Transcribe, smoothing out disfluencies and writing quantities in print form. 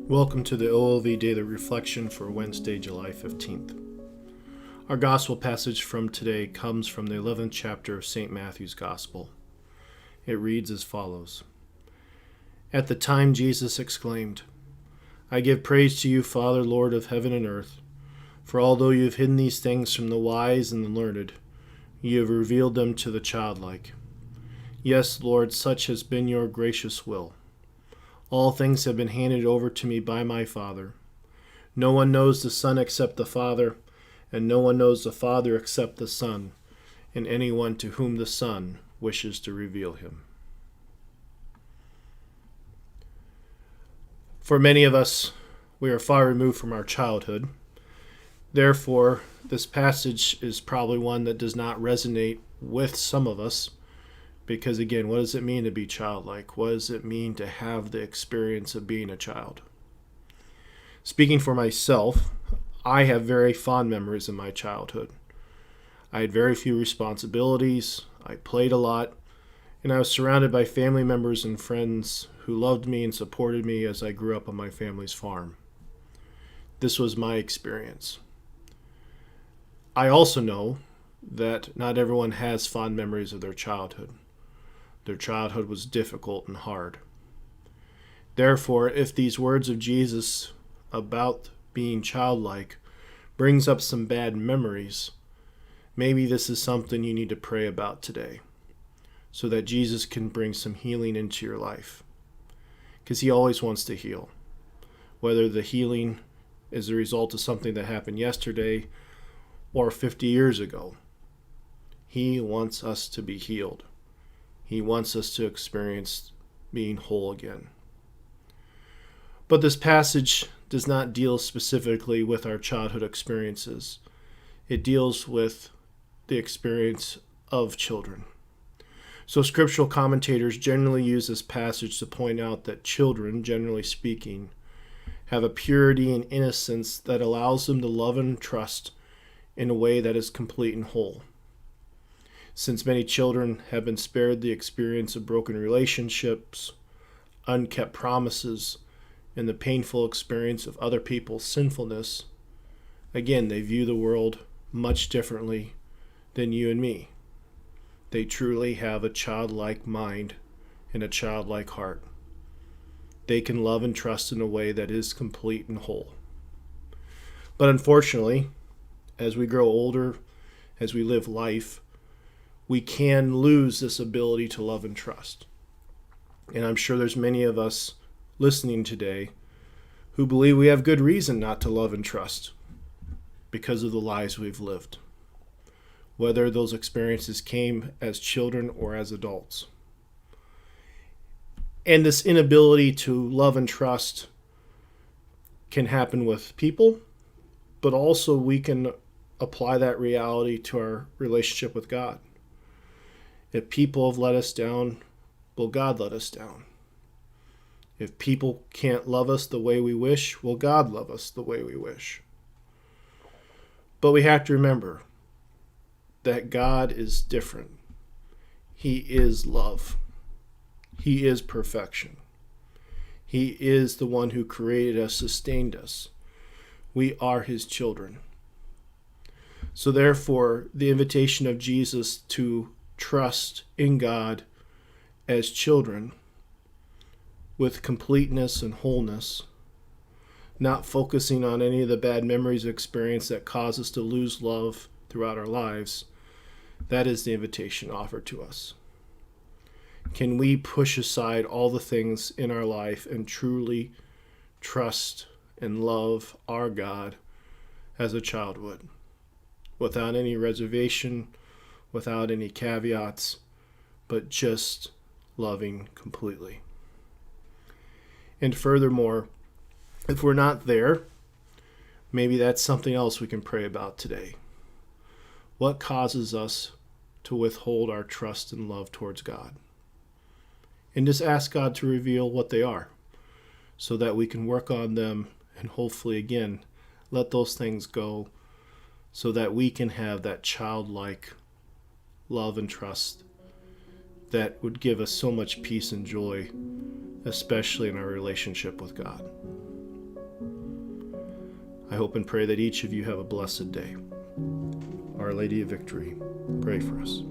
Welcome to the OLV Daily Reflection for Wednesday, July 15th. Our gospel passage from today comes from the 11th chapter of St. Matthew's Gospel. It reads as follows. At the time Jesus exclaimed, I give praise to you, Father, Lord of heaven and earth, for although you have hidden these things from the wise and the learned, you have revealed them to the childlike. Yes, Lord, such has been your gracious will. All things have been handed over to me by my Father. No one knows the Son except the Father, and no one knows the Father except the Son, and anyone to whom the Son wishes to reveal him. For many of us, we are far removed from our childhood. Therefore, this passage is probably one that does not resonate with some of us. Because again, what does it mean to be childlike? What does it mean to have the experience of being a child? Speaking for myself, I have very fond memories of my childhood. I had very few responsibilities, I played a lot, and I was surrounded by family members and friends who loved me and supported me as I grew up on my family's farm. This was my experience. I also know that not everyone has fond memories of their childhood. Their childhood was difficult and hard. Therefore, if these words of Jesus about being childlike brings up some bad memories, maybe this is something you need to pray about today so that Jesus can bring some healing into your life. Because he always wants to heal. Whether the healing is the result of something that happened yesterday or 50 years ago, he wants us to be healed. He wants us to experience being whole again. But this passage does not deal specifically with our childhood experiences. It deals with the experience of children. So scriptural commentators generally use this passage to point out that children, generally speaking, have a purity and innocence that allows them to love and trust in a way that is complete and whole. Since many children have been spared the experience of broken relationships, unkept promises, and the painful experience of other people's sinfulness, again, they view the world much differently than you and me. They truly have a childlike mind and a childlike heart. They can love and trust in a way that is complete and whole. But unfortunately, as we grow older, as we live life, we can lose this ability to love and trust. And I'm sure there's many of us listening today who believe we have good reason not to love and trust because of the lives we've lived, whether those experiences came as children or as adults. And this inability to love and trust can happen with people, but also we can apply that reality to our relationship with God. If people have let us down, will God let us down? If people can't love us the way we wish, will God love us the way we wish? But we have to remember that God is different. He is love. He is perfection. He is the one who created us, sustained us. We are his children. So therefore, the invitation of Jesus to trust in God as children with completeness and wholeness, not focusing on any of the bad memories of experience that cause us to lose love throughout our lives, that is the invitation offered to us. Can we push aside all the things in our life and truly trust and love our God as a child would, without any reservation, without any caveats, but just loving completely? And furthermore, if we're not there, maybe that's something else we can pray about today. What causes us to withhold our trust and love towards God? And just ask God to reveal what they are so that we can work on them and hopefully, again, let those things go so that we can have that childlike love and trust that would give us so much peace and joy, especially in our relationship with God. hope and pray that each of you have a blessed day. Our Lady of Victory, pray for us.